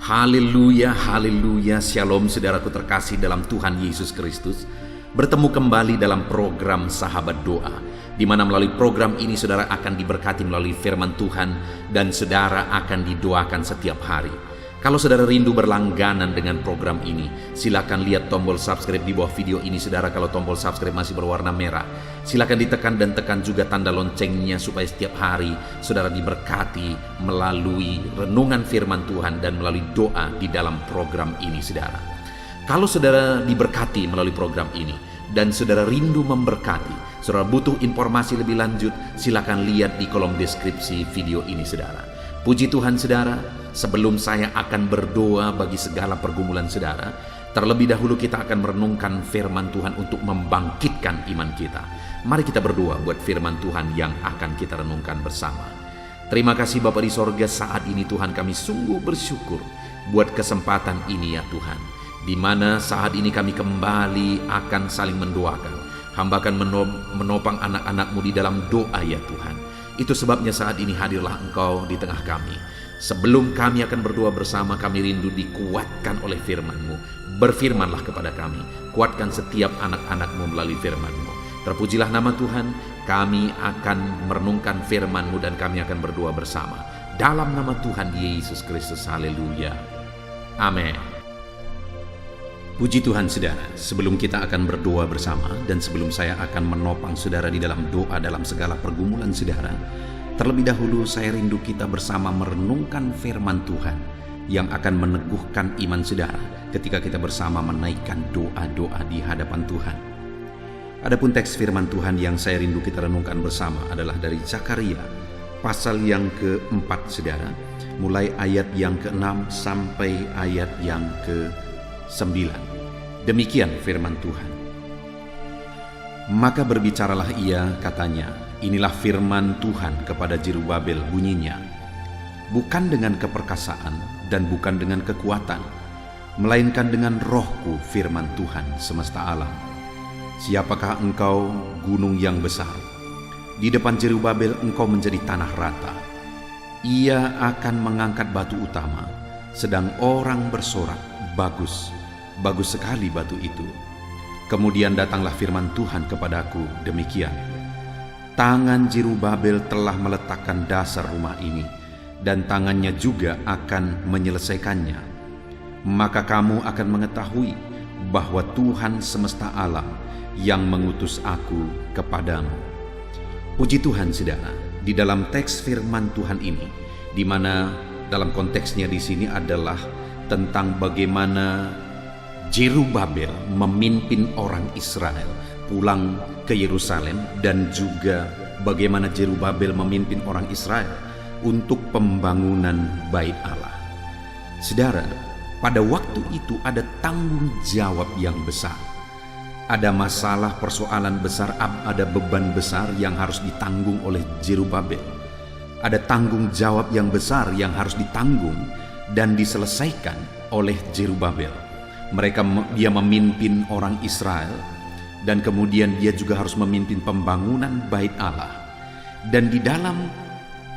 Haleluya, haleluya, shalom saudaraku terkasih dalam Tuhan Yesus Kristus. Bertemu kembali dalam program Sahabat Doa, di mana melalui program ini saudara akan diberkati melalui firman Tuhan dan saudara akan didoakan setiap hari. Kalau saudara rindu berlangganan dengan program ini, silakan lihat tombol subscribe di bawah video ini saudara. Kalau tombol subscribe masih berwarna merah, silakan ditekan dan tekan juga tanda loncengnya supaya setiap hari saudara diberkati melalui renungan firman Tuhan dan melalui doa di dalam program ini saudara. Kalau saudara diberkati melalui program ini dan saudara rindu memberkati, saudara butuh informasi lebih lanjut, silakan lihat di kolom deskripsi video ini saudara. Puji Tuhan saudara, sebelum saya akan berdoa bagi segala pergumulan saudara, terlebih dahulu kita akan merenungkan firman Tuhan untuk membangkitkan iman kita. Mari kita berdoa buat firman Tuhan yang akan kita renungkan bersama. Terima kasih Bapa di sorga, saat ini Tuhan kami sungguh bersyukur buat kesempatan ini ya Tuhan, di mana saat ini kami kembali akan saling mendoakan. Hamba akan menopang anak-anak-Mu di dalam doa ya Tuhan. Itu sebabnya saat ini hadirlah Engkau di tengah kami. Sebelum kami akan berdoa bersama, kami rindu dikuatkan oleh firman-Mu. Berfirmanlah kepada kami, kuatkan setiap anak-anak-Mu melalui firman-Mu. Terpujilah nama Tuhan, kami akan merenungkan firman-Mu dan kami akan berdoa bersama. Dalam nama Tuhan Yesus Kristus, haleluya. Amin. Puji Tuhan saudara, sebelum kita akan berdoa bersama dan sebelum saya akan menopang saudara di dalam doa dalam segala pergumulan saudara, terlebih dahulu saya rindu kita bersama merenungkan firman Tuhan yang akan meneguhkan iman saudara ketika kita bersama menaikkan doa-doa di hadapan Tuhan. Adapun teks firman Tuhan yang saya rindu kita renungkan bersama adalah dari Zakaria pasal yang keempat saudara, mulai ayat yang ke-6 sampai ayat yang ke-9. Demikian firman Tuhan. Maka berbicaralah ia, katanya, inilah firman Tuhan kepada Zerubabel, bunyinya, bukan dengan keperkasaan dan bukan dengan kekuatan, melainkan dengan rohku, firman Tuhan semesta alam. Siapakah engkau, gunung yang besar? Di depan Zerubabel engkau menjadi tanah rata. Ia akan mengangkat batu utama, sedang orang bersorak, bagus, bagus sekali batu itu. Kemudian datanglah firman Tuhan kepadaku, demikian, tangan Zerubabel telah meletakkan dasar rumah ini, dan tangannya juga akan menyelesaikannya. Maka kamu akan mengetahui bahwa Tuhan semesta alam yang mengutus aku kepadamu. Puji Tuhan saudara, di dalam teks firman Tuhan ini, di mana dalam konteksnya di sini adalah tentang bagaimana Zerubabel memimpin orang Israel pulang ke Yerusalem dan juga bagaimana Zerubabel memimpin orang Israel untuk pembangunan Bait Allah. Saudara, pada waktu itu ada tanggung jawab yang besar. Ada masalah, persoalan besar, ada beban besar yang harus ditanggung oleh Zerubabel. Ada tanggung jawab yang besar yang harus ditanggung dan diselesaikan oleh Zerubabel. Dia memimpin orang Israel dan kemudian dia juga harus memimpin pembangunan Bait Allah. Dan di dalam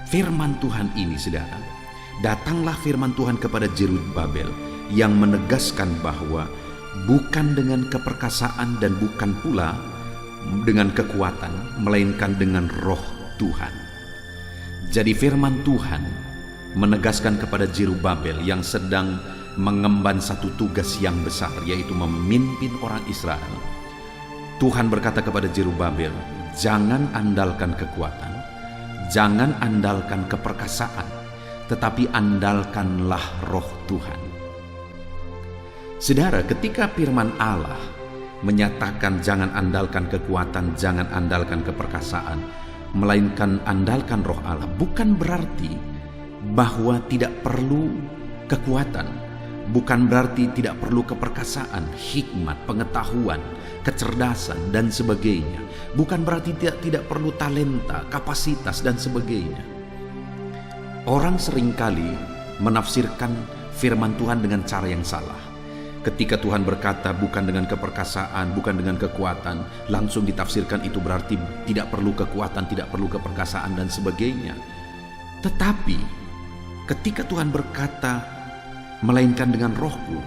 firman Tuhan ini saudara, datanglah firman Tuhan kepada Zerubabel yang menegaskan bahwa bukan dengan keperkasaan dan bukan pula dengan kekuatan, melainkan dengan roh Tuhan. Jadi firman Tuhan menegaskan kepada Zerubabel yang sedang mengemban satu tugas yang besar, yaitu memimpin orang Israel. Tuhan berkata kepada Zerubabel, jangan andalkan kekuatan, jangan andalkan keperkasaan, tetapi andalkanlah roh Tuhan. Saudara, ketika firman Allah menyatakan jangan andalkan kekuatan, jangan andalkan keperkasaan, melainkan andalkan roh Allah, bukan berarti bahwa tidak perlu kekuatan, bukan berarti tidak perlu keperkasaan, hikmat, pengetahuan, kecerdasan, dan sebagainya. Bukan berarti tidak perlu talenta, kapasitas, dan sebagainya. Orang seringkali menafsirkan firman Tuhan dengan cara yang salah. Ketika Tuhan berkata bukan dengan keperkasaan, bukan dengan kekuatan, langsung ditafsirkan itu berarti tidak perlu kekuatan, tidak perlu keperkasaan, dan sebagainya. Tetapi ketika Tuhan berkata melainkan dengan rohku.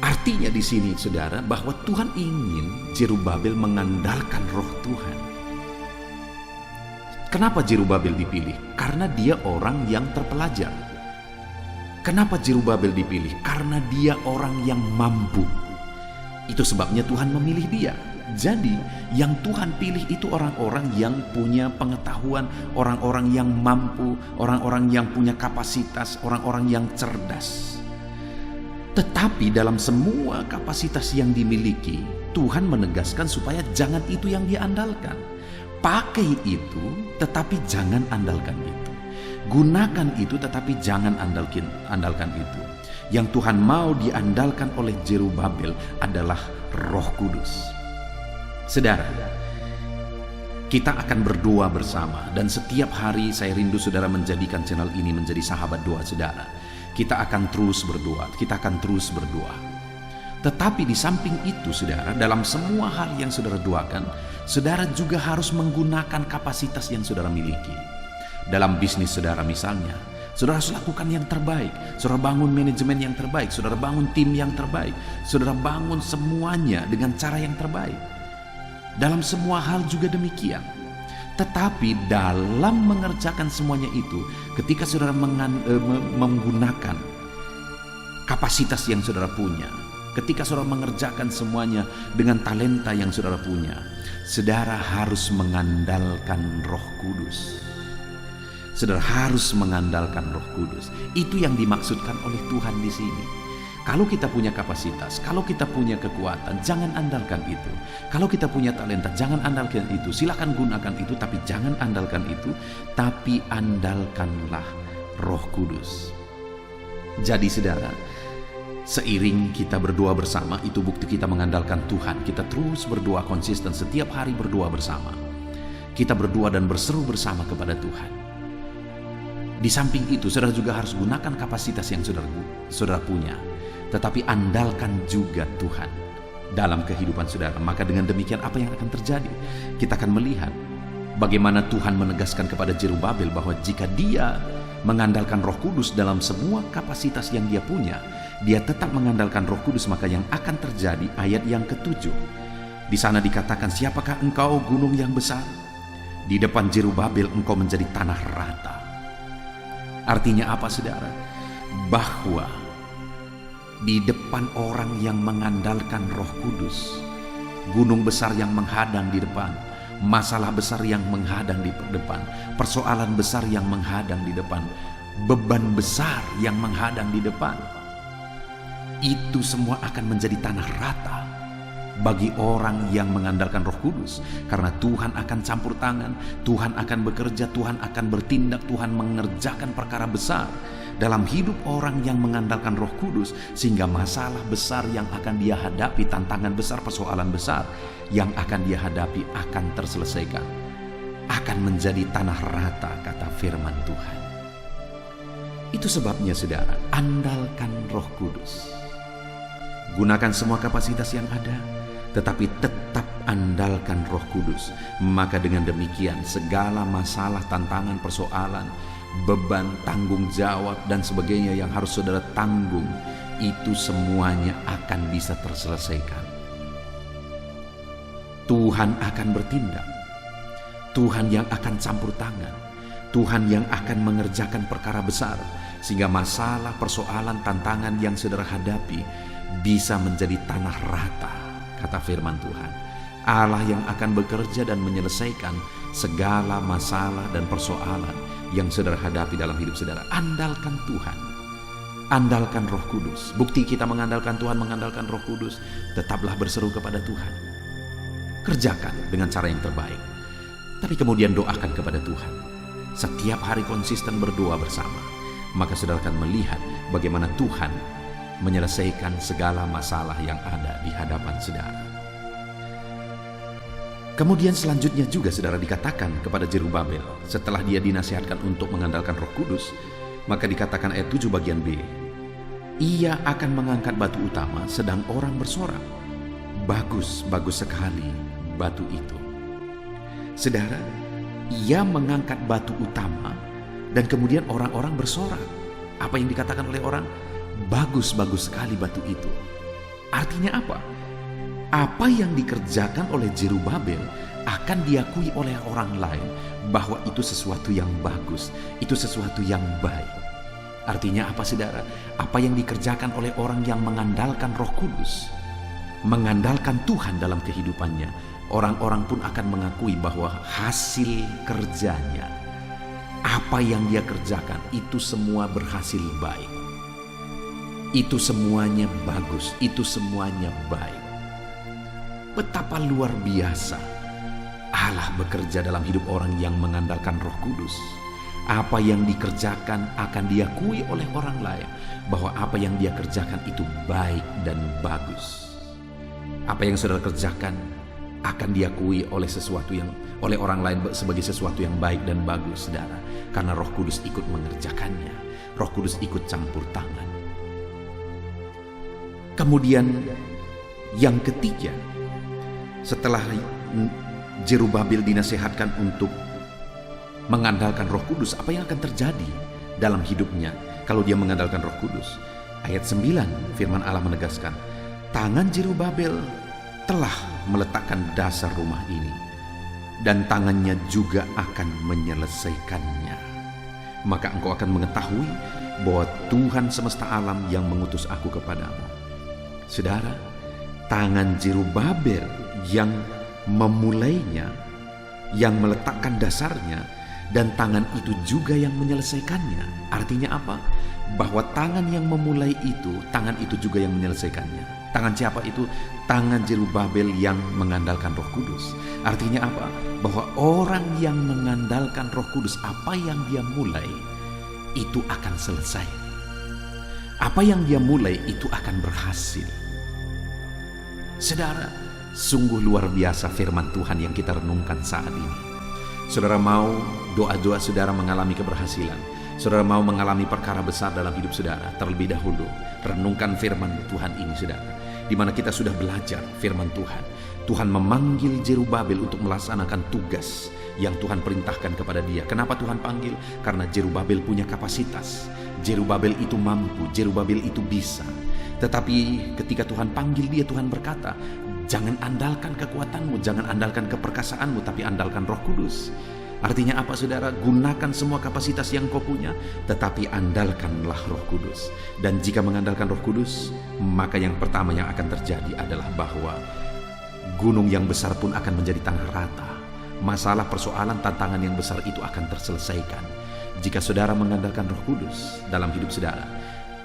Artinya di sini saudara, bahwa Tuhan ingin Zerubabel mengandalkan roh Tuhan. Kenapa Zerubabel dipilih? Karena dia orang yang terpelajar. Kenapa Zerubabel dipilih? Karena dia orang yang mampu. Itu sebabnya Tuhan memilih dia. Jadi yang Tuhan pilih itu orang-orang yang punya pengetahuan, orang-orang yang mampu, orang-orang yang punya kapasitas, orang-orang yang cerdas. Tetapi dalam semua kapasitas yang dimiliki, Tuhan menegaskan supaya jangan itu yang dia andalkan. Pakai itu, tetapi jangan andalkan itu. Gunakan itu, tetapi jangan andalkan itu. Yang Tuhan mau diandalkan oleh Zerubabel adalah Roh Kudus. Saudara, kita akan berdoa bersama, dan setiap hari saya rindu saudara menjadikan channel ini menjadi sahabat doa saudara. Kita akan terus berdoa, kita akan terus berdoa. Tetapi di samping itu saudara, dalam semua hal yang saudara doakan, saudara juga harus menggunakan kapasitas yang saudara miliki. Dalam bisnis saudara misalnya, saudara harus lakukan yang terbaik. Saudara bangun manajemen yang terbaik, saudara bangun tim yang terbaik, saudara bangun semuanya dengan cara yang terbaik. Dalam semua hal juga demikian. Tetapi dalam mengerjakan semuanya itu, ketika saudara menggunakan kapasitas yang saudara punya, ketika saudara mengerjakan semuanya dengan talenta yang saudara punya, saudara harus mengandalkan Roh Kudus. Saudara harus mengandalkan Roh Kudus. Itu yang dimaksudkan oleh Tuhan di sini. Kalau kita punya kapasitas, kalau kita punya kekuatan, jangan andalkan itu. Kalau kita punya talenta, jangan andalkan itu. Silakan gunakan itu, tapi jangan andalkan itu. Tapi andalkanlah Roh Kudus. Jadi saudara, seiring kita berdoa bersama, itu bukti kita mengandalkan Tuhan. Kita terus berdoa konsisten, setiap hari berdoa bersama. Kita berdoa dan berseru bersama kepada Tuhan. Di samping itu, saudara juga harus gunakan kapasitas yang saudara punya. Tetapi andalkan juga Tuhan dalam kehidupan saudara. Maka dengan demikian apa yang akan terjadi? Kita akan melihat bagaimana Tuhan menegaskan kepada Zerubabel bahwa jika dia mengandalkan Roh Kudus dalam semua kapasitas yang dia punya, dia tetap mengandalkan Roh Kudus, maka yang akan terjadi ayat yang ke-7. Di sana dikatakan, siapakah engkau gunung yang besar? Di depan Zerubabel engkau menjadi tanah rata. Artinya apa saudara? Bahwa di depan orang yang mengandalkan Roh Kudus, gunung besar yang menghadang di depan, masalah besar yang menghadang di depan, persoalan besar yang menghadang di depan, beban besar yang menghadang di depan, itu semua akan menjadi tanah rata bagi orang yang mengandalkan Roh Kudus. Karena Tuhan akan campur tangan, Tuhan akan bekerja, Tuhan akan bertindak, Tuhan mengerjakan perkara besar dalam hidup orang yang mengandalkan Roh Kudus, sehingga masalah besar yang akan dia hadapi, tantangan besar, persoalan besar yang akan dia hadapi akan terselesaikan, akan menjadi tanah rata, kata firman Tuhan. Itu sebabnya saudara, andalkan Roh Kudus. Gunakan semua kapasitas yang ada, tetapi tetap andalkan Roh Kudus. Maka dengan demikian segala masalah, tantangan, persoalan, beban, tanggung jawab dan sebagainya yang harus saudara tanggung, itu semuanya akan bisa terselesaikan. Tuhan akan bertindak, Tuhan yang akan campur tangan, Tuhan yang akan mengerjakan perkara besar, sehingga masalah, persoalan, tantangan yang saudara hadapi bisa menjadi tanah rata, kata firman Tuhan. Allah yang akan bekerja dan menyelesaikan segala masalah dan persoalan yang saudara hadapi dalam hidup saudara. Andalkan Tuhan, andalkan Roh Kudus. Bukti kita mengandalkan Tuhan, mengandalkan Roh Kudus, tetaplah berseru kepada Tuhan. Kerjakan dengan cara yang terbaik, tapi kemudian doakan kepada Tuhan. Setiap hari konsisten berdoa bersama, maka saudara akan melihat bagaimana Tuhan menyelesaikan segala masalah yang ada di hadapan saudara. Kemudian selanjutnya juga saudara dikatakan kepada Zerubabel, setelah dia dinasihatkan untuk mengandalkan Roh Kudus, maka dikatakan ayat 7 bagian B, ia akan mengangkat batu utama sedang orang bersorak. Bagus, bagus sekali batu itu. Saudara, ia mengangkat batu utama dan kemudian orang-orang bersorak. Apa yang dikatakan oleh orang? Bagus-bagus sekali batu itu. Artinya apa? Apa yang dikerjakan oleh Zerubabel akan diakui oleh orang lain bahwa itu sesuatu yang bagus, itu sesuatu yang baik. Artinya apa, saudara? Apa yang dikerjakan oleh orang yang mengandalkan Roh Kudus, mengandalkan Tuhan dalam kehidupannya, orang-orang pun akan mengakui bahwa hasil kerjanya, apa yang dia kerjakan, itu semua berhasil baik. Itu semuanya bagus, itu semuanya baik. Betapa luar biasa Allah bekerja dalam hidup orang yang mengandalkan Roh Kudus. Apa yang dikerjakan akan diakui oleh orang lain bahwa apa yang dia kerjakan itu baik dan bagus. Apa yang saudara kerjakan akan diakui oleh orang lain sebagai sesuatu yang baik dan bagus, saudara, karena Roh Kudus ikut mengerjakannya. Roh Kudus ikut campur tangan. Kemudian yang ketiga, setelah Zerubabel dinasihatkan untuk mengandalkan Roh Kudus, apa yang akan terjadi dalam hidupnya kalau dia mengandalkan Roh Kudus? Ayat 9, firman Allah menegaskan, tangan Zerubabel telah meletakkan dasar rumah ini, dan tangannya juga akan menyelesaikannya. Maka engkau akan mengetahui bahwa Tuhan semesta alam yang mengutus aku kepadamu. Saudara, tangan Zerubabel yang memulainya, yang meletakkan dasarnya, dan tangan itu juga yang menyelesaikannya. Artinya apa? Bahwa tangan yang memulai itu, tangan itu juga yang menyelesaikannya. Tangan siapa itu? Tangan Zerubabel yang mengandalkan Roh Kudus. Artinya apa? Bahwa orang yang mengandalkan Roh Kudus, apa yang dia mulai itu akan selesai. Apa yang dia mulai itu akan berhasil. Saudara, sungguh luar biasa firman Tuhan yang kita renungkan saat ini. Saudara mau doa-doa saudara mengalami keberhasilan, saudara mau mengalami perkara besar dalam hidup saudara, terlebih dahulu renungkan firman Tuhan ini, saudara, di mana kita sudah belajar firman Tuhan. Tuhan memanggil Zerubabel untuk melaksanakan tugas yang Tuhan perintahkan kepada dia. Kenapa Tuhan panggil? Karena Zerubabel punya kapasitas. Zerubabel itu mampu, Zerubabel itu bisa. Tetapi ketika Tuhan panggil dia, Tuhan berkata, jangan andalkan kekuatanmu, jangan andalkan keperkasaanmu, tapi andalkan Roh Kudus. Artinya apa, saudara? Gunakan semua kapasitas yang kau punya, tetapi andalkanlah Roh Kudus. Dan jika mengandalkan Roh Kudus, maka yang pertama yang akan terjadi adalah bahwa gunung yang besar pun akan menjadi tanah rata. Masalah, persoalan, tantangan yang besar itu akan terselesaikan. Jika saudara mengandalkan Roh Kudus dalam hidup saudara,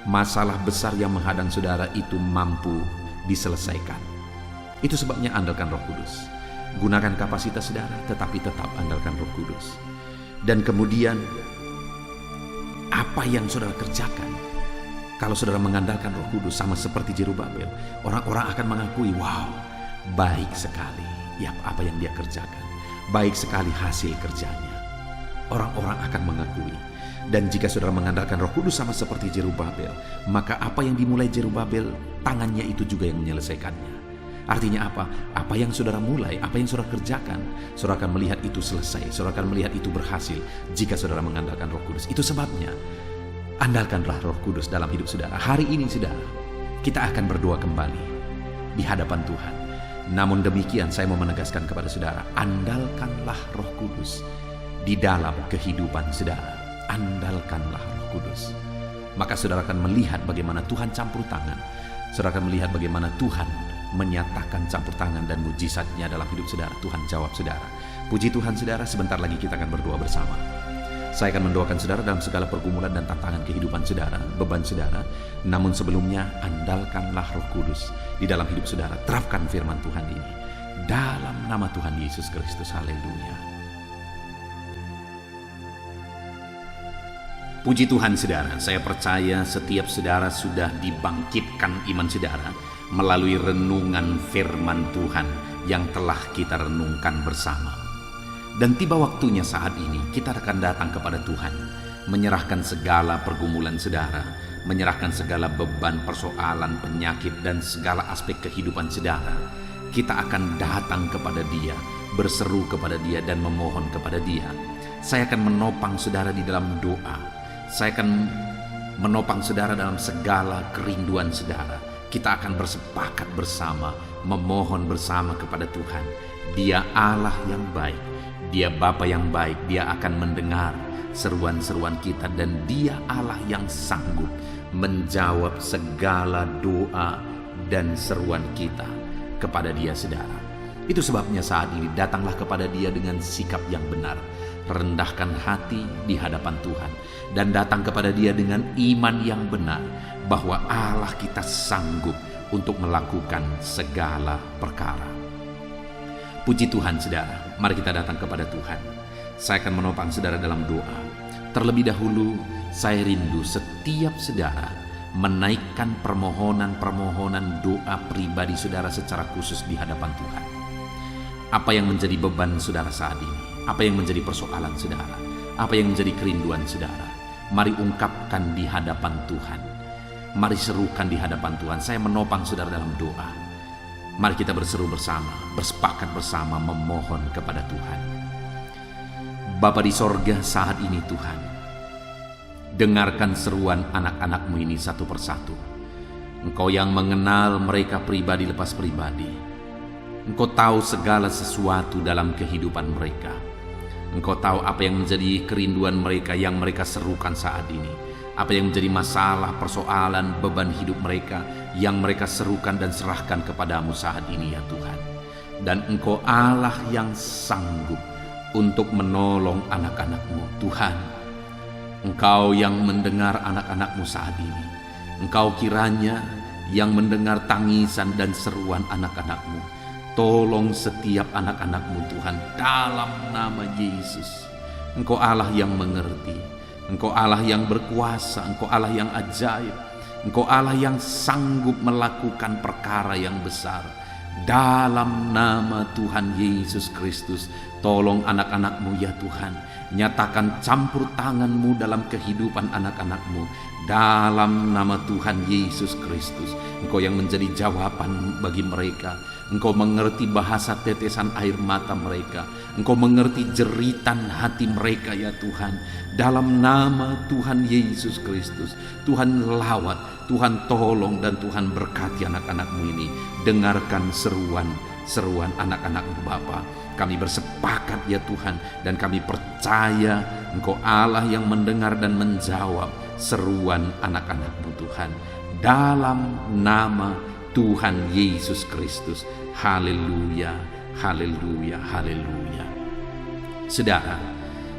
masalah besar yang menghadang saudara itu mampu diselesaikan. Itu sebabnya andalkan Roh Kudus. Gunakan kapasitas saudara, tetapi tetap andalkan Roh Kudus. Dan kemudian, apa yang saudara kerjakan, kalau saudara mengandalkan Roh Kudus sama seperti Zerubabel, orang-orang akan mengakui, wow, baik sekali ya apa yang dia kerjakan, baik sekali hasil kerjanya. Orang-orang akan mengakui. Dan jika saudara mengandalkan Roh Kudus sama seperti Zerubabel, maka apa yang dimulai Zerubabel, tangannya itu juga yang menyelesaikannya. Artinya apa? Apa yang saudara mulai, apa yang saudara kerjakan, saudara akan melihat itu selesai, saudara akan melihat itu berhasil jika saudara mengandalkan Roh Kudus. Itu sebabnya andalkanlah Roh Kudus dalam hidup saudara. Hari ini saudara, kita akan berdoa kembali di hadapan Tuhan. Namun demikian saya mau menegaskan kepada saudara, andalkanlah Roh Kudus di dalam kehidupan saudara. Andalkanlah Roh Kudus. Maka saudara akan melihat bagaimana Tuhan campur tangan. Saudara akan melihat bagaimana Tuhan menyatakan campur tangan dan mujizatnya dalam hidup saudara. Tuhan jawab saudara. Puji Tuhan saudara, sebentar lagi kita akan berdoa bersama. Saya akan mendoakan saudara dalam segala pergumulan dan tantangan kehidupan saudara, beban saudara. Namun sebelumnya, andalkanlah Roh Kudus di dalam hidup saudara. Terapkan firman Tuhan ini. Dalam nama Tuhan Yesus Kristus. Haleluya. Puji Tuhan saudara, saya percaya setiap saudara sudah dibangkitkan iman saudara melalui renungan firman Tuhan yang telah kita renungkan bersama. Dan tiba waktunya saat ini kita akan datang kepada Tuhan, menyerahkan segala pergumulan saudara, menyerahkan segala beban, persoalan, penyakit, dan segala aspek kehidupan saudara. Kita akan datang kepada Dia, berseru kepada Dia, dan memohon kepada Dia. Saya akan menopang saudara di dalam doa. Saya akan menopang saudara dalam segala kerinduan saudara. Kita akan bersepakat bersama, memohon bersama kepada Tuhan. Dia Allah yang baik, Dia Bapa yang baik. Dia akan mendengar seruan-seruan kita, dan Dia Allah yang sanggup menjawab segala doa dan seruan kita kepada Dia, saudara. Itu sebabnya saat ini datanglah kepada Dia dengan sikap yang benar, rendahkan hati di hadapan Tuhan, dan datang kepada Dia dengan iman yang benar bahwa Allah kita sanggup untuk melakukan segala perkara. Puji Tuhan, saudara. Mari kita datang kepada Tuhan. Saya akan menopang saudara dalam doa. Terlebih dahulu, saya rindu setiap saudara menaikkan permohonan-permohonan doa pribadi saudara secara khusus di hadapan Tuhan. Apa yang menjadi beban saudara saat ini? Apa yang menjadi persoalan saudara? Apa yang menjadi kerinduan saudara? Mari ungkapkan di hadapan Tuhan. Mari serukan di hadapan Tuhan. Saya menopang saudara dalam doa. Mari kita berseru bersama, bersepakat bersama memohon kepada Tuhan. Bapa di sorga, saat ini Tuhan, dengarkan seruan anak-anak-Mu ini satu persatu. Engkau yang mengenal mereka pribadi lepas pribadi. Engkau tahu segala sesuatu dalam kehidupan mereka. Engkau tahu apa yang menjadi kerinduan mereka yang mereka serukan saat ini. Apa yang menjadi masalah, persoalan, beban hidup mereka yang mereka serukan dan serahkan kepadamu saat ini ya Tuhan. Dan Engkau Allah yang sanggup untuk menolong anak-anak-Mu. Tuhan, Engkau yang mendengar anak-anak-Mu saat ini. Engkau kiranya yang mendengar tangisan dan seruan anak-anak-Mu. Tolong setiap anak-anak-Mu Tuhan, dalam nama Yesus. Engkau Allah yang mengerti. Engkau Allah yang berkuasa, Engkau Allah yang ajaib, Engkau Allah yang sanggup melakukan perkara yang besar. Dalam nama Tuhan Yesus Kristus, tolong anak-anak-Mu ya Tuhan. Nyatakan campur tangan-Mu dalam kehidupan anak-anak-Mu. Dalam nama Tuhan Yesus Kristus, Engkau yang menjadi jawaban bagi mereka. Engkau mengerti bahasa tetesan air mata mereka. Engkau mengerti jeritan hati mereka ya Tuhan. Dalam nama Tuhan Yesus Kristus, Tuhan lawat, Tuhan tolong, dan Tuhan berkati anak-anak-Mu ini. Dengarkan seruan anak-anak-Mu Bapa. Kami bersepakat ya Tuhan, dan kami percaya Engkau Allah yang mendengar dan menjawab seruan anak-anak-Mu Tuhan. Dalam nama Tuhan Yesus Kristus. Haleluya, haleluya, haleluya. Saudara,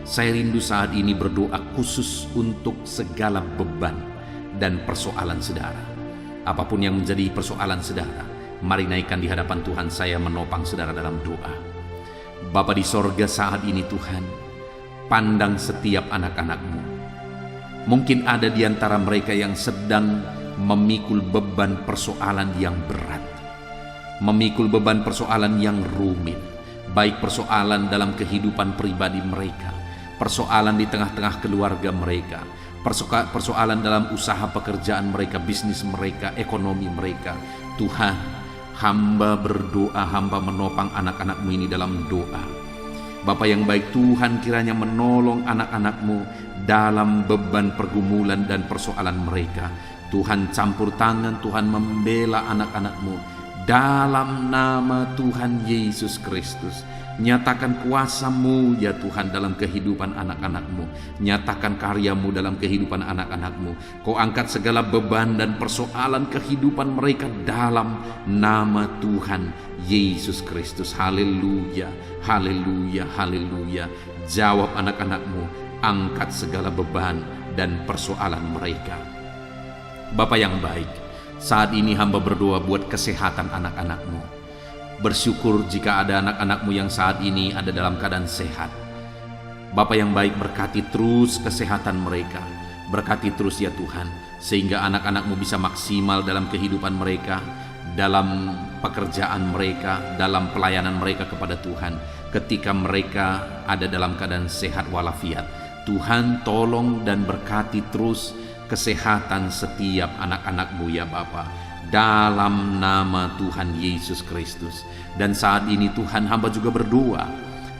saya rindu saat ini berdoa khusus untuk segala beban dan persoalan saudara. Apapun yang menjadi persoalan saudara, mari naikkan di hadapan Tuhan. Saya menopang saudara dalam doa. Bapa di sorga, saat ini Tuhan, pandang setiap anak-anak-Mu. Mungkin ada di antara mereka yang sedang memikul beban persoalan yang berat, memikul beban persoalan yang rumit, baik persoalan dalam kehidupan pribadi mereka, persoalan di tengah-tengah keluarga mereka, persoalan dalam usaha pekerjaan mereka, bisnis mereka, ekonomi mereka. Tuhan, hamba berdoa, hamba menopang anak-anak-Mu ini dalam doa. Bapa yang baik, Tuhan kiranya menolong anak-anak-Mu dalam beban pergumulan dan persoalan mereka. Tuhan campur tangan, Tuhan membela anak-anak-Mu dalam nama Tuhan Yesus Kristus. Nyatakan kuasa-Mu ya Tuhan dalam kehidupan anak-anak-Mu. Nyatakan karya-Mu dalam kehidupan anak-anak-Mu. Kau angkat segala beban dan persoalan kehidupan mereka dalam nama Tuhan Yesus Kristus. Haleluya, haleluya, haleluya. Jawab anak-anak-Mu, angkat segala beban dan persoalan mereka. Bapa yang baik, saat ini hamba berdoa buat kesehatan anak-anak-Mu. Bersyukur jika ada anak-anak-Mu yang saat ini ada dalam keadaan sehat. Bapa yang baik, berkati terus kesehatan mereka. Berkati terus ya Tuhan, sehingga anak-anak-Mu bisa maksimal dalam kehidupan mereka, dalam pekerjaan mereka, dalam pelayanan mereka kepada Tuhan. Ketika mereka ada dalam keadaan sehat walafiat, Tuhan tolong dan berkati terus kesehatan setiap anak-anak-Mu ya Bapa, dalam nama Tuhan Yesus Kristus. Dan saat ini Tuhan, hamba juga berdoa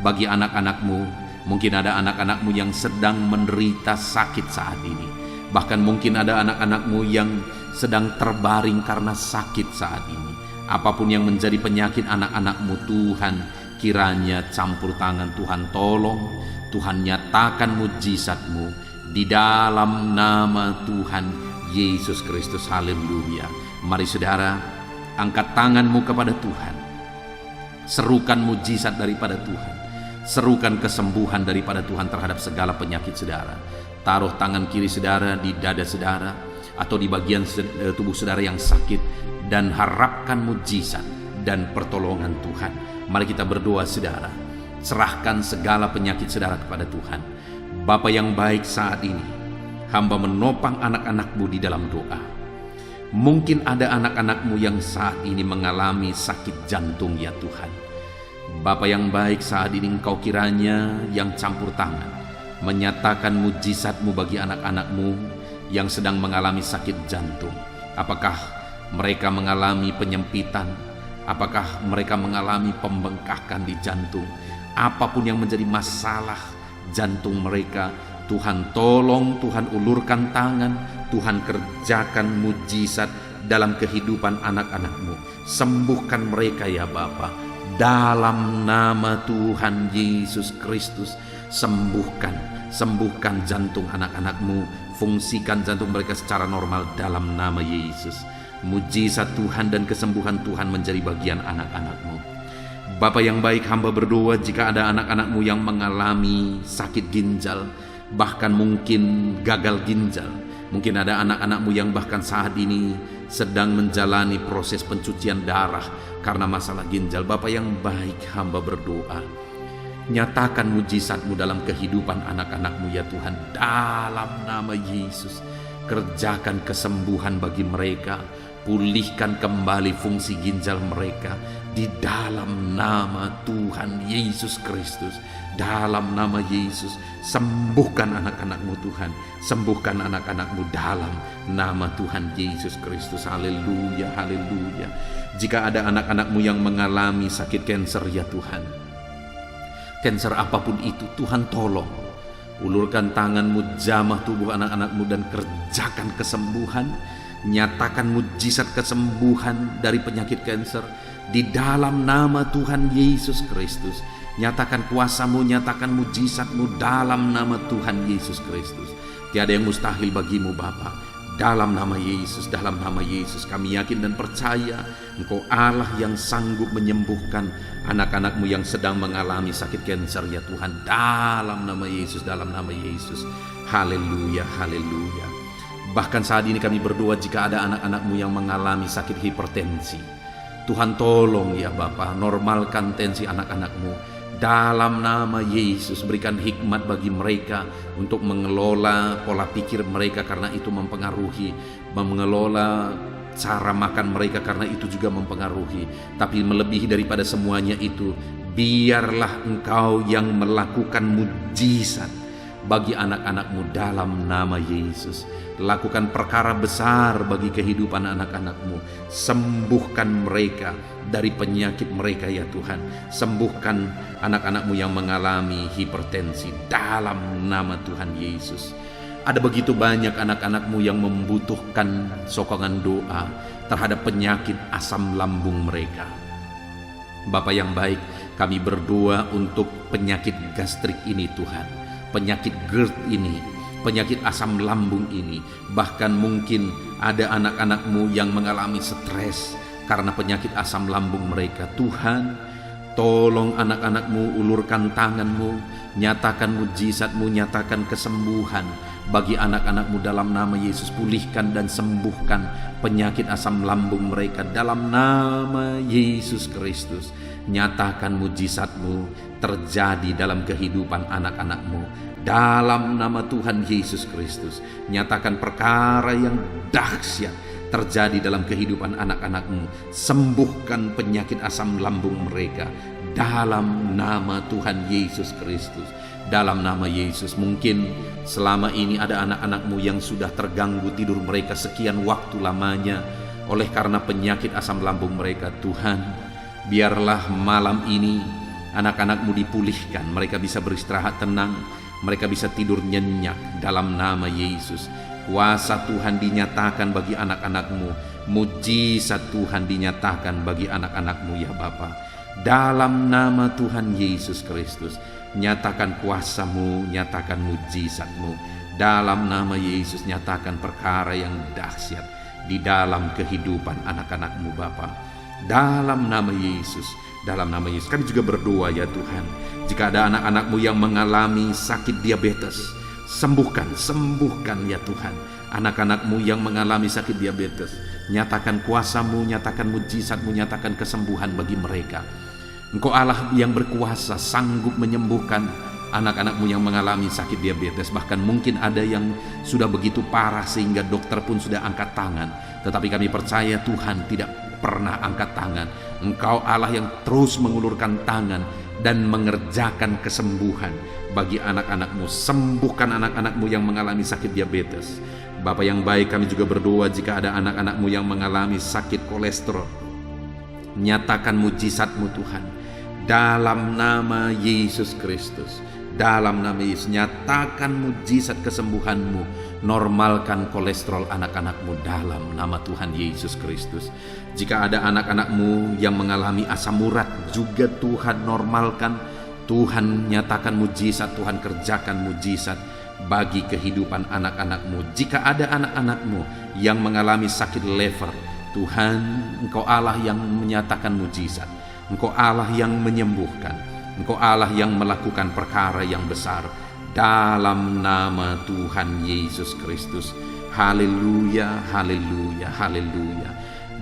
bagi anak-anak-Mu. Mungkin ada anak-anak-Mu yang sedang menderita sakit saat ini. Bahkan mungkin ada anak-anak-Mu yang sedang terbaring karena sakit saat ini. Apapun yang menjadi penyakit anak-anak-Mu Tuhan, kiranya campur tangan Tuhan tolong, Tuhan nyatakan mujizat-Mu di dalam nama Tuhan Yesus Kristus. Haleluya. Mari saudara, angkat tanganmu kepada Tuhan. Serukan mujizat daripada Tuhan. Serukan kesembuhan daripada Tuhan terhadap segala penyakit saudara. Taruh tangan kiri saudara di dada saudara atau di bagian tubuh saudara yang sakit dan harapkan mujizat dan pertolongan Tuhan. Mari kita berdoa saudara. Serahkan segala penyakit saudara kepada Tuhan. Bapa yang baik, saat ini hamba menopang anak-anak-Mu di dalam doa. Mungkin ada anak-anak-Mu yang saat ini mengalami sakit jantung ya Tuhan. Bapa yang baik, saat ini Engkau kiranya yang campur tangan menyatakan mujizat-Mu bagi anak-anak-Mu yang sedang mengalami sakit jantung. Apakah mereka mengalami penyempitan? Apakah mereka mengalami pembengkakan di jantung? Apapun yang menjadi masalah jantung mereka, Tuhan tolong, Tuhan ulurkan tangan, Tuhan kerjakan mujizat dalam kehidupan anak-anak-Mu. Sembuhkan mereka ya Bapa, dalam nama Tuhan Yesus Kristus. Sembuhkan jantung anak-anak-Mu, fungsikan jantung mereka secara normal dalam nama Yesus. Mujizat Tuhan dan kesembuhan Tuhan menjadi bagian anak-anak-Mu. Bapa yang baik, hamba berdoa jika ada anak-anak-Mu yang mengalami sakit ginjal, bahkan mungkin gagal ginjal. Mungkin ada anak-anak-Mu yang bahkan saat ini sedang menjalani proses pencucian darah karena masalah ginjal. Bapa yang baik, hamba berdoa, nyatakan mujizat-Mu dalam kehidupan anak-anak-Mu ya Tuhan, dalam nama Yesus. Kerjakan kesembuhan bagi mereka, pulihkan kembali fungsi ginjal mereka di dalam nama Tuhan Yesus Kristus. Dalam nama Yesus, sembuhkan anak-anak-Mu Tuhan, sembuhkan anak-anak-Mu dalam nama Tuhan Yesus Kristus. Haleluya, haleluya. Jika ada anak-anak-Mu yang mengalami sakit kanker ya Tuhan, kanker apapun itu, Tuhan tolong. Ulurkan tangan-Mu, jamah tubuh anak-anak-Mu dan kerjakan kesembuhan. Nyatakan mujizat kesembuhan dari penyakit kanker di dalam nama Tuhan Yesus Kristus. Nyatakan kuasa-Mu, nyatakan mujizat-Mu dalam nama Tuhan Yesus Kristus. Tiada yang mustahil bagi-Mu Bapa. Dalam nama Yesus, dalam nama Yesus kami yakin dan percaya Engkau Allah yang sanggup menyembuhkan anak-anak-Mu yang sedang mengalami sakit kanker ya Tuhan. Dalam nama Yesus, dalam nama Yesus. Haleluya, haleluya. Bahkan saat ini kami berdoa jika ada anak-anak-Mu yang mengalami sakit hipertensi. Tuhan tolong ya Bapa, normalkan tensi anak-anak-Mu. Dalam nama Yesus, berikan hikmat bagi mereka untuk mengelola pola pikir mereka, karena itu mempengaruhi. Mengelola cara makan mereka, karena itu juga mempengaruhi. Tapi melebihi daripada semuanya itu, biarlah Engkau yang melakukan mujizat bagi anak-anak-Mu dalam nama Yesus. Lakukan perkara besar bagi kehidupan anak-anak-Mu. Sembuhkan mereka dari penyakit mereka ya Tuhan. Sembuhkan anak-anak-Mu yang mengalami hipertensi dalam nama Tuhan Yesus. Ada begitu banyak anak-anak-Mu yang membutuhkan sokongan doa terhadap penyakit asam lambung mereka. Bapa yang baik, kami berdoa untuk penyakit gastrik ini Tuhan, penyakit GERD ini, penyakit asam lambung ini. Bahkan mungkin ada anak-anak-Mu yang mengalami stres karena penyakit asam lambung mereka. Tuhan, tolong anak-anak-Mu, ulurkan tangan-Mu, nyatakan mujizat-Mu, nyatakan kesembuhan bagi anak-anak-Mu dalam nama Yesus. Pulihkan dan sembuhkan penyakit asam lambung mereka dalam nama Yesus Kristus. Nyatakan mujizat-Mu terjadi dalam kehidupan anak-anak-Mu dalam nama Tuhan Yesus Kristus. Nyatakan perkara yang dahsyat terjadi dalam kehidupan anak-anak-Mu. Sembuhkan penyakit asam lambung mereka dalam nama Tuhan Yesus Kristus. Dalam nama Yesus, mungkin selama ini ada anak-anak-Mu yang sudah terganggu tidur mereka sekian waktu lamanya oleh karena penyakit asam lambung mereka. Tuhan, biarlah malam ini anak-anak-Mu dipulihkan, mereka bisa beristirahat tenang, mereka bisa tidur nyenyak dalam nama Yesus. Kuasa Tuhan dinyatakan bagi anak-anak-Mu, mujizat Tuhan dinyatakan bagi anak-anak-Mu ya Bapa. Dalam nama Tuhan Yesus Kristus, nyatakan kuasa-Mu, nyatakan mujizat-Mu. Dalam nama Yesus, nyatakan perkara yang dahsyat di dalam kehidupan anak-anak-Mu Bapa. Dalam nama Yesus, dalam nama Yesus. Kami juga berdoa ya Tuhan, jika ada anak-anak-Mu yang mengalami sakit diabetes, sembuhkan ya Tuhan. Anak-anak-Mu yang mengalami sakit diabetes, nyatakan kuasa-Mu, nyatakan mujizat-Mu, nyatakan kesembuhan bagi mereka. Engkau Allah yang berkuasa, sanggup menyembuhkan anak-anak-Mu yang mengalami sakit diabetes. Bahkan mungkin ada yang sudah begitu parah sehingga dokter pun sudah angkat tangan. Tetapi kami percaya Tuhan tidak pernah angkat tangan. Engkau Allah yang terus mengulurkan tangan dan mengerjakan kesembuhan bagi anak-anak-Mu. Sembuhkan anak-anak-Mu yang mengalami sakit diabetes. Bapa yang baik, kami juga berdoa jika ada anak-anak-Mu yang mengalami sakit kolesterol. Nyatakan mujizat-Mu Tuhan. Dalam nama Yesus Kristus, dalam nama Yesus, nyatakan mujizat kesembuhan-Mu. Normalkan kolesterol anak-anak-Mu dalam nama Tuhan Yesus Kristus. Jika ada anak-anak-Mu yang mengalami asam urat, juga Tuhan normalkan. Tuhan nyatakan mujizat, Tuhan kerjakan mujizat bagi kehidupan anak-anak-Mu. Jika ada anak-anak-Mu yang mengalami sakit lever, Tuhan, Engkau Allah yang menyatakan mujizat. Engkau Allah yang menyembuhkan. Engkau Allah yang melakukan perkara yang besar. Dalam nama Tuhan Yesus Kristus. Haleluya, haleluya, haleluya.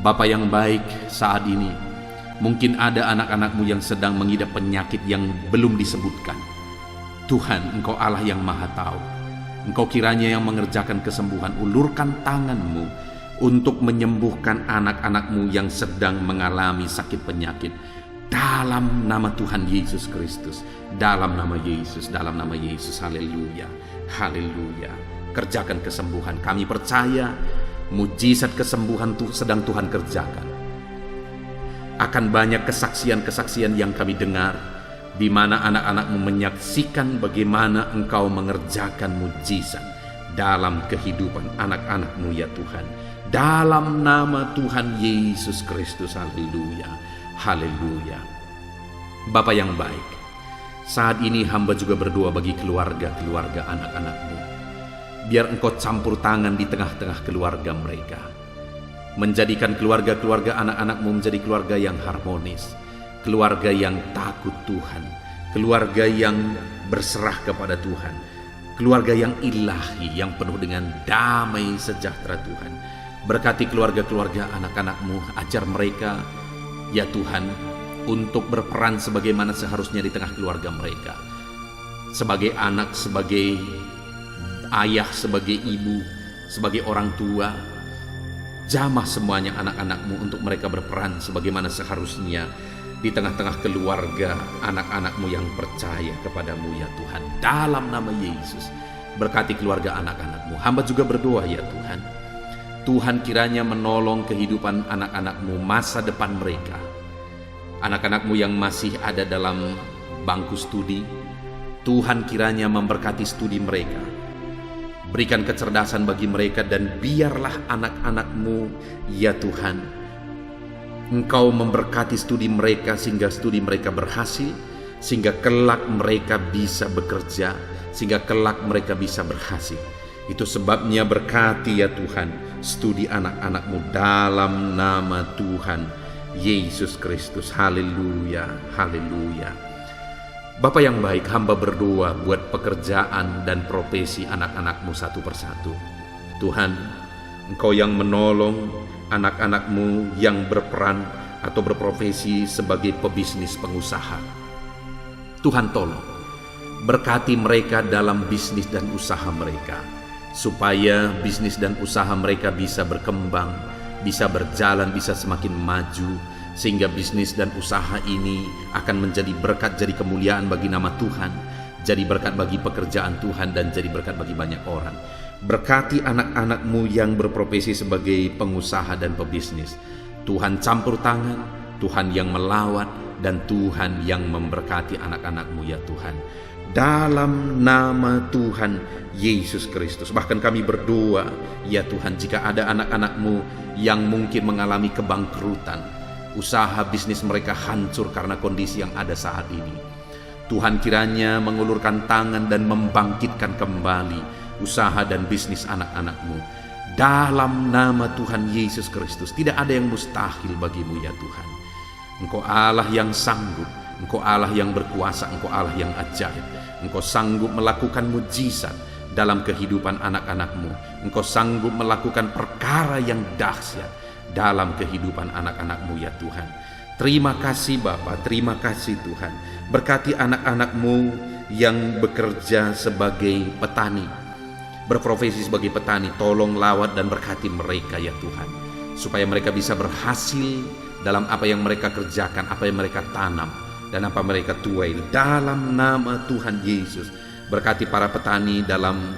Bapa yang baik, saat ini mungkin ada anak-anak-Mu yang sedang mengidap penyakit yang belum disebutkan. Tuhan, Engkau Allah yang maha tahu. Engkau kiranya yang mengerjakan kesembuhan. Ulurkan tangan-Mu untuk menyembuhkan anak-anak-Mu yang sedang mengalami sakit penyakit. Dalam nama Tuhan Yesus Kristus, dalam nama Yesus, dalam nama Yesus. Haleluya, haleluya. Kerjakan kesembuhan. Kami percaya mujizat kesembuhan sedang Tuhan kerjakan. Akan banyak kesaksian-kesaksian yang kami dengar, di mana anak-anak-Mu menyaksikan bagaimana Engkau mengerjakan mujizat dalam kehidupan anak-anak-Mu ya Tuhan. Dalam nama Tuhan Yesus Kristus. Haleluya, haleluya. Bapa yang baik, saat ini hamba juga berdoa bagi keluarga-keluarga anak-anak-Mu. Biar Engkau campur tangan di tengah-tengah keluarga mereka. Menjadikan keluarga-keluarga anak-anak-Mu menjadi keluarga yang harmonis. Keluarga yang takut Tuhan. Keluarga yang berserah kepada Tuhan. Keluarga yang ilahi, yang penuh dengan damai sejahtera Tuhan. Berkati keluarga-keluarga anak-anak-Mu. Ajar mereka ya Tuhan, untuk berperan sebagaimana seharusnya di tengah keluarga mereka. Sebagai anak, sebagai ayah, sebagai ibu, sebagai orang tua. Jamah semuanya anak-anak-Mu untuk mereka berperan sebagaimana seharusnya di tengah-tengah keluarga anak-anak-Mu yang percaya kepada-Mu ya Tuhan. Dalam nama Yesus, berkati keluarga anak-anak-Mu. Hamba juga berdoa ya Tuhan, Tuhan kiranya menolong kehidupan anak-anak-Mu, masa depan mereka. Anak-anak-Mu yang masih ada dalam bangku studi, Tuhan kiranya memberkati studi mereka. Berikan kecerdasan bagi mereka, dan biarlah anak-anak-Mu ya Tuhan, Engkau memberkati studi mereka sehingga studi mereka berhasil, sehingga kelak mereka bisa bekerja, sehingga kelak mereka bisa berhasil. Itu sebabnya berkati ya Tuhan studi anak-anak-Mu dalam nama Tuhan Yesus Kristus. Haleluya, haleluya. Bapa yang baik, hamba berdoa buat pekerjaan dan profesi anak-anak-Mu satu persatu. Tuhan, Engkau yang menolong anak-anak-Mu yang berperan atau berprofesi sebagai pebisnis pengusaha. Tuhan tolong, berkati mereka dalam bisnis dan usaha mereka, supaya bisnis dan usaha mereka bisa berkembang, bisa berjalan, bisa semakin maju, sehingga bisnis dan usaha ini akan menjadi berkat, jadi kemuliaan bagi nama Tuhan, jadi berkat bagi pekerjaan Tuhan, dan jadi berkat bagi banyak orang. Berkati anak-anak-Mu yang berprofesi sebagai pengusaha dan pebisnis. Tuhan campur tangan, Tuhan yang melawat, dan Tuhan yang memberkati anak-anak-Mu ya Tuhan. dalam nama Tuhan Yesus Kristus. Bahkan kami berdoa, ya Tuhan, jika ada anak-anak-Mu yang mungkin mengalami kebangkrutan, usaha bisnis mereka hancur karena kondisi yang ada saat ini, Tuhan kiranya mengulurkan tangan dan membangkitkan kembali usaha dan bisnis anak-anak-Mu. Dalam nama Tuhan Yesus Kristus, tidak ada yang mustahil bagi-Mu, ya Tuhan. Engkau Allah yang sanggup, Engkau Allah yang berkuasa, Engkau Allah yang ajaib. Engkau sanggup melakukan mujizat dalam kehidupan anak-anak-Mu. Engkau sanggup melakukan perkara yang dahsyat dalam kehidupan anak-anak-Mu, ya Tuhan. Terima kasih Bapa, terima kasih Tuhan. Berkati anak-anak-Mu yang bekerja sebagai petani, berprofesi sebagai petani. Tolong lawat dan berkati mereka, ya Tuhan, supaya mereka bisa berhasil dalam apa yang mereka kerjakan, apa yang mereka tanam, dan apa mereka tuai. Dalam nama Tuhan Yesus, berkati para petani dalam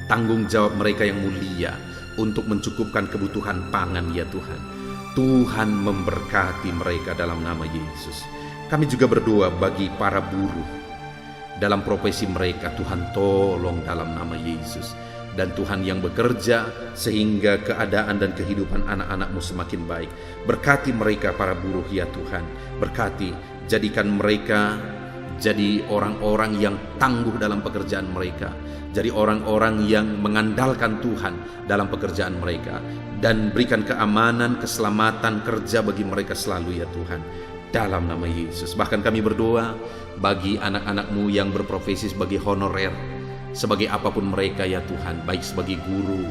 tanggung jawab mereka yang mulia untuk mencukupkan kebutuhan pangan, ya Tuhan. Tuhan memberkati mereka dalam nama Yesus. Kami juga berdoa bagi para buruh dalam profesi mereka. Tuhan tolong dalam nama Yesus. Dan Tuhan yang bekerja sehingga keadaan dan kehidupan anak-anak-Mu semakin baik. Berkati mereka para buruh, ya Tuhan. Berkati, jadikan mereka jadi orang-orang yang tangguh dalam pekerjaan mereka. Jadi orang-orang yang mengandalkan Tuhan dalam pekerjaan mereka. Dan berikan keamanan, keselamatan kerja bagi mereka selalu, ya Tuhan, dalam nama Yesus. Bahkan kami berdoa bagi anak-anak-Mu yang berprofesi sebagai honorer, sebagai apapun mereka, ya Tuhan, baik sebagai guru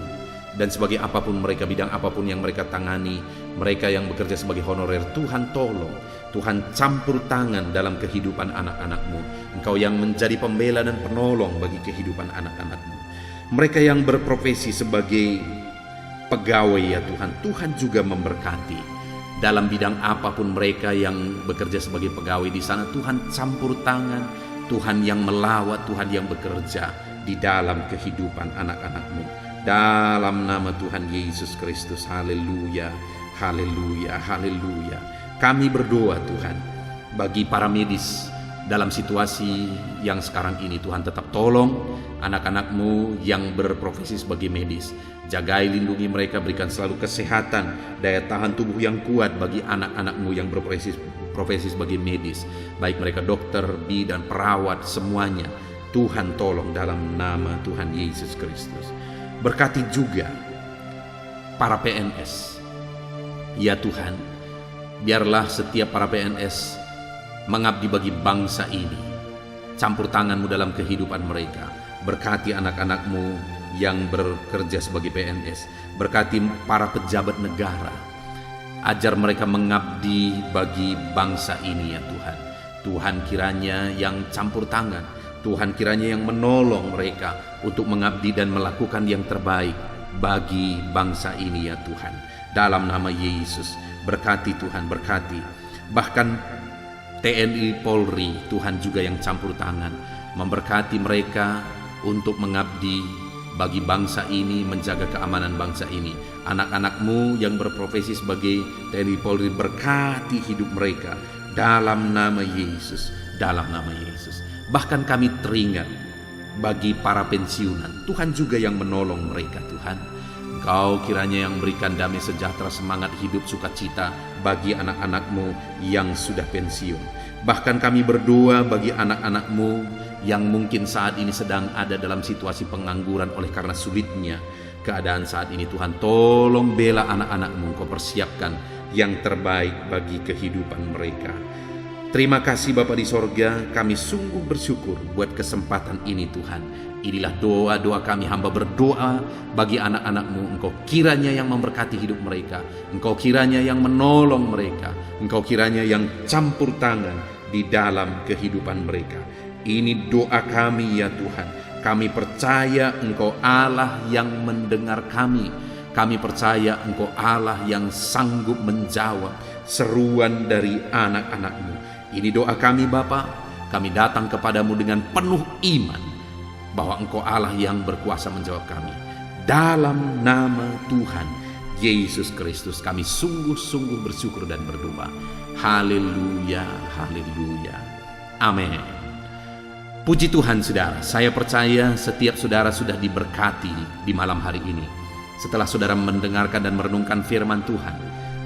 dan sebagai apapun mereka, bidang apapun yang mereka tangani, mereka yang bekerja sebagai honorer. Tuhan tolong, Tuhan campur tangan dalam kehidupan anak-anak-Mu. Engkau yang menjadi pembela dan penolong bagi kehidupan anak-anak-Mu. Mereka yang berprofesi sebagai pegawai, ya Tuhan, Tuhan juga memberkati dalam bidang apapun mereka yang bekerja sebagai pegawai di sana. Tuhan campur tangan, Tuhan yang melawat, Tuhan yang bekerja di dalam kehidupan anak-anak-Mu. Dalam nama Tuhan Yesus Kristus. Haleluya, haleluya, haleluya. Kami berdoa Tuhan bagi para medis dalam situasi yang sekarang ini. Tuhan tetap tolong anak-anak-Mu yang berprofesi sebagai medis. Jagai, lindungi mereka, berikan selalu kesehatan, daya tahan tubuh yang kuat bagi anak-anak-Mu yang berprofesi sebagai medis, baik mereka dokter, bidan, perawat, semuanya. Tuhan tolong dalam nama Tuhan Yesus Kristus. Berkati juga para PNS, ya Tuhan, biarlah setiap para PNS mengabdi bagi bangsa ini. Campur tangan-Mu dalam kehidupan mereka. Berkati anak-anak-Mu yang bekerja sebagai PNS. Berkati para pejabat negara. Ajar mereka mengabdi bagi bangsa ini, ya Tuhan. Tuhan kiranya yang campur tangan. Tuhan kiranya yang menolong mereka untuk mengabdi dan melakukan yang terbaik bagi bangsa ini, ya Tuhan. Dalam nama Yesus, berkati Tuhan, berkati. Bahkan TNI Polri, Tuhan juga yang campur tangan, memberkati mereka untuk mengabdi bagi bangsa ini, menjaga keamanan bangsa ini. Anak-anak-Mu yang berprofesi sebagai TNI Polri, berkati hidup mereka dalam nama Yesus, dalam nama Yesus. Bahkan kami teringat bagi para pensiunan, Tuhan juga yang menolong mereka. Tuhan, Engkau kiranya yang memberikan damai sejahtera, semangat hidup, sukacita bagi anak-anak-Mu yang sudah pensiun. Bahkan kami berdoa bagi anak-anak-Mu yang mungkin saat ini sedang ada dalam situasi pengangguran oleh karena sulitnya keadaan saat ini. Tuhan tolong bela anak-anak-Mu, Engkau persiapkan yang terbaik bagi kehidupan mereka. Terima kasih Bapa di sorga, kami sungguh bersyukur buat kesempatan ini Tuhan. Inilah doa-doa kami, hamba berdoa bagi anak-anak-Mu. Engkau kiranya yang memberkati hidup mereka, Engkau kiranya yang menolong mereka, Engkau kiranya yang campur tangan di dalam kehidupan mereka. Ini doa kami, ya Tuhan. Kami percaya Engkau Allah yang mendengar kami. Kami percaya Engkau Allah yang sanggup menjawab seruan dari anak-anak-Mu. Ini doa kami Bapa. Kami datang kepadamu dengan penuh iman bahwa Engkau Allah yang berkuasa menjawab kami. Dalam nama Tuhan Yesus Kristus kami sungguh-sungguh bersyukur dan berdoa. Haleluya, haleluya. Amin. Puji Tuhan saudara, saya percaya setiap saudara sudah diberkati di malam hari ini. Setelah saudara mendengarkan dan merenungkan firman Tuhan,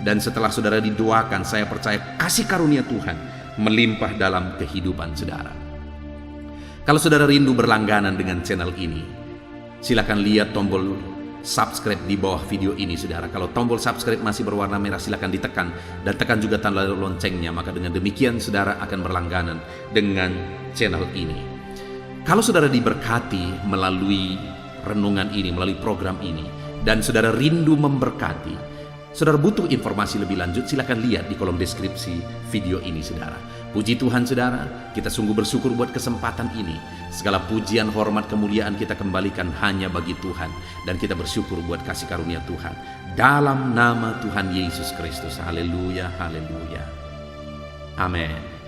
dan setelah saudara didoakan, saya percaya kasih karunia Tuhan melimpah dalam kehidupan saudara. Kalau saudara rindu berlangganan dengan channel ini, silakan lihat tombol subscribe di bawah video ini saudara. Kalau tombol subscribe masih berwarna merah, silakan ditekan dan tekan juga tanda loncengnya, maka dengan demikian saudara akan berlangganan dengan channel ini. Kalau saudara diberkati melalui renungan ini, melalui program ini, dan saudara rindu memberkati, saudara butuh informasi lebih lanjut, silakan lihat di kolom deskripsi video ini saudara. Puji Tuhan saudara, kita sungguh bersyukur buat kesempatan ini. Segala pujian, hormat, kemuliaan kita kembalikan hanya bagi Tuhan, dan kita bersyukur buat kasih karunia Tuhan dalam nama Tuhan Yesus Kristus. Haleluya, haleluya, amin.